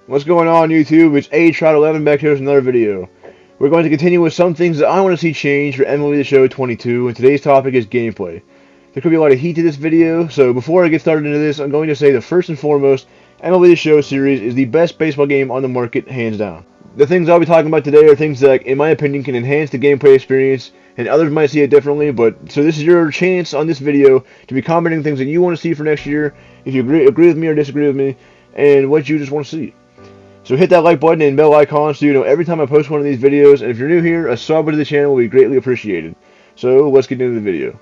What's going on YouTube? It's A-Trout11 back here with another video. We're going to continue with some things that I want to see change for MLB The Show 22, and today's topic is gameplay. There could be a lot of heat to this video, so before I get started into this, I'm going to say that first and foremost, MLB The Show series is the best baseball game on the market, hands down. The things I'll be talking about today are things that, in my opinion, can enhance the gameplay experience, and others might see it differently, but so this is your chance on this video to be commenting things that you want to see for next year, if you agree with me or disagree with me, and what you just want to see. So hit that like button and bell icon so you know every time I post one of these videos, and if you're new here, a sub to the channel will be greatly appreciated. So let's get into the video.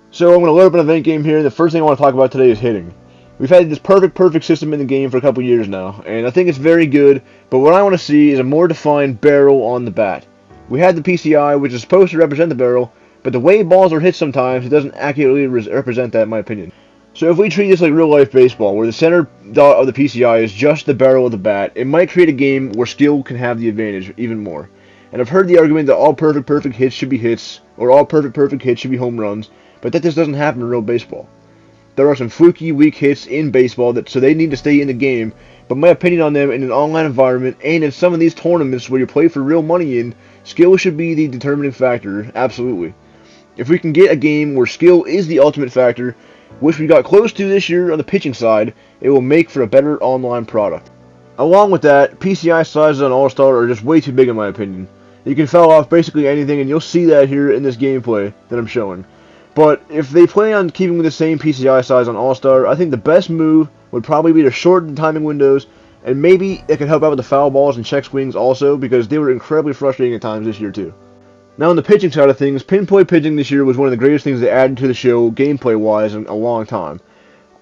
So I'm going to load up an event game here, and the first thing I want to talk about today is hitting. We've had this perfect system in the game for a couple years now, and I think it's very good, but what I want to see is a more defined barrel on the bat. We had the Pci, which is supposed to represent the barrel, but the way balls are hit sometimes, it doesn't accurately represent that in my opinion. So if we treat this like real-life baseball, where the center dot of the Pci is just the barrel of the bat, it might create a game where skill can have the advantage even more. And I've heard the argument that all perfect hits should be hits, or all perfect hits should be home runs, but that just doesn't happen in real baseball. There are some fluky, weak hits in baseball, so they need to stay in the game, but my opinion on them in an online environment, and in some of these tournaments where you play for real money in, skill should be the determining factor, absolutely. If we can get a game where skill is the ultimate factor, which we got close to this year on the pitching side, it will make for a better online product. Along with that, Pci Sizes on All-Star are just way too big in my opinion. You can foul off basically anything, and you'll see that here in this gameplay that I'm showing. But if they plan on keeping with the same Pci size on All-Star, I think the best move would probably be to shorten the timing windows, and maybe it could help out with the foul balls and check swings also, because they were incredibly frustrating at times this year too. Now on the pitching side of things, pinpoint pitching this year was one of the greatest things they added to the show gameplay-wise in a long time.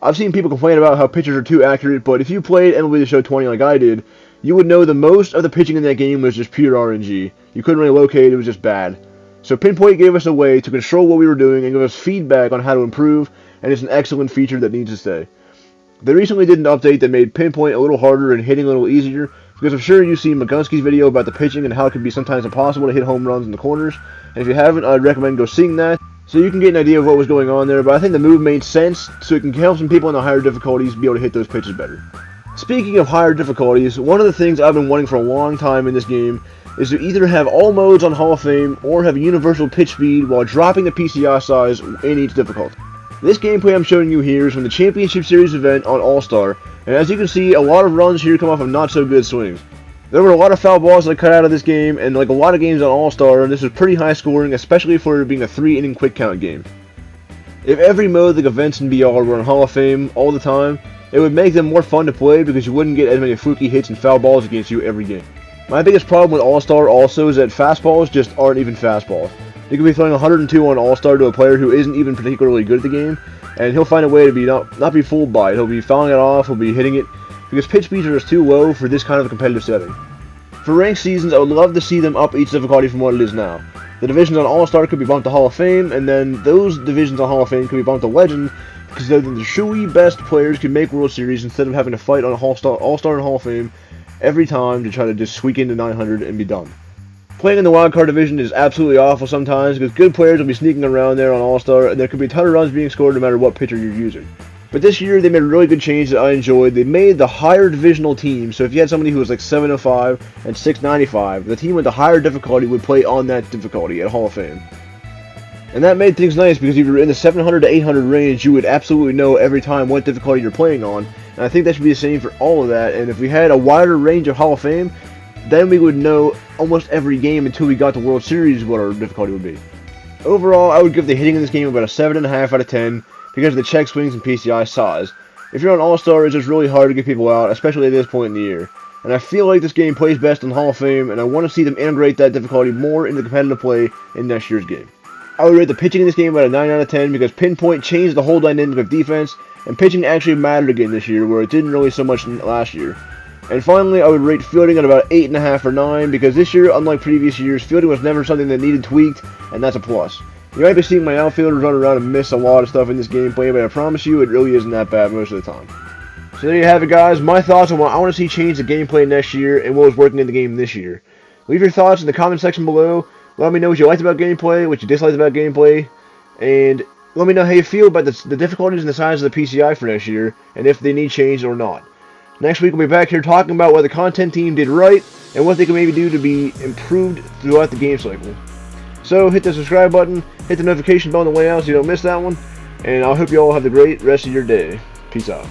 I've seen people complain about how pitchers are too accurate, but if you played MLB The Show 20 like I did, you would know that most of the pitching in that game was just pure RNG. You couldn't really locate it, it was just bad. So Pinpoint gave us a way to control what we were doing and give us feedback on how to improve, and it's an excellent feature that needs to stay. They recently did an update that made Pinpoint a little harder and hitting a little easier, because I'm sure you've seen McGunsky's video about the pitching and how it can be sometimes impossible to hit home runs in the corners, and if you haven't, I'd recommend go seeing that, so you can get an idea of what was going on there, but I think the move made sense, so it can help some people in the higher difficulties be able to hit those pitches better. Speaking of higher difficulties, one of the things I've been wanting for a long time in this game is to either have all modes on Hall of Fame, or have a universal pitch speed while dropping the Pci size in each difficulty. This gameplay I'm showing you here is from the Championship Series event on All-Star, and as you can see, a lot of runs here come off of not so good swings. There were a lot of foul balls that I cut out of this game, and like a lot of games on All-Star, this was pretty high scoring, especially for it being a 3-inning quick count game. If every mode like events and BR were on Hall of Fame all the time, it would make them more fun to play because you wouldn't get as many fluky hits and foul balls against you every game. My biggest problem with All-Star also is that fastballs just aren't even fastballs. You could be throwing 102 on All-Star to a player who isn't even particularly good at the game, and he'll find a way to be not be fooled by it. He'll be fouling it off, he'll be hitting it, because pitch speeds are just too low for this kind of a competitive setting. For ranked seasons, I would love to see them up each difficulty from what it is now. The divisions on All-Star could be bumped to Hall of Fame, and then those divisions on Hall of Fame could be bumped to Legend, because then the truly best players can make World Series instead of having to fight on All-Star and Hall of Same every time to try to just squeak into 900 and be done. Playing in the wildcard division is absolutely awful sometimes because good players will be sneaking around there on All-Star, and there could be a ton of runs being scored no matter what pitcher you're using. But this year they made a really good change that I enjoyed. They made the higher divisional team, so if you had somebody who was like 705 and 695, the team with the higher difficulty would play on that difficulty at Hall of Fame. And that made things nice because if you're in the 700 to 800 range, you would absolutely know every time what difficulty you're playing on. And I think that should be the same for all of that. And if we had a wider range of Hall of Fame, then we would know almost every game until we got to World Series what our difficulty would be. Overall, I would give the hitting in this game about a 7.5 out of 10 because of the check swings and Pci size. If you're on All-Star, it's just really hard to get people out, especially at this point in the year. And I feel like this game plays best in Hall of Fame, and I want to see them integrate that difficulty more into competitive play in next year's game. I would rate the pitching in this game about a 9 out of 10 because Pinpoint changed the whole dynamic of defense, and pitching actually mattered again this year, where it didn't really so much last year. And finally, I would rate fielding at about 8.5 or 9 because this year, unlike previous years, fielding was never something that needed tweaked, and that's a plus. You might be seeing my outfielders run around and miss a lot of stuff in this gameplay, but I promise you, it really isn't that bad most of the time. So there you have it, guys. My thoughts on what I want to see change the gameplay next year and what was working in the game this year. Leave your thoughts in the comment section below. Let me know what you liked about gameplay, what you disliked about gameplay, and let me know how you feel about the difficulties and the size of the Pci for next year, and if they need change or not. Next week we'll be back here talking about what the content team did right and what they can maybe do to be improved throughout the game cycle. So hit the subscribe button, hit the notification bell on the way out so you don't miss that one, and I hope you all have a great rest of your day. Peace out.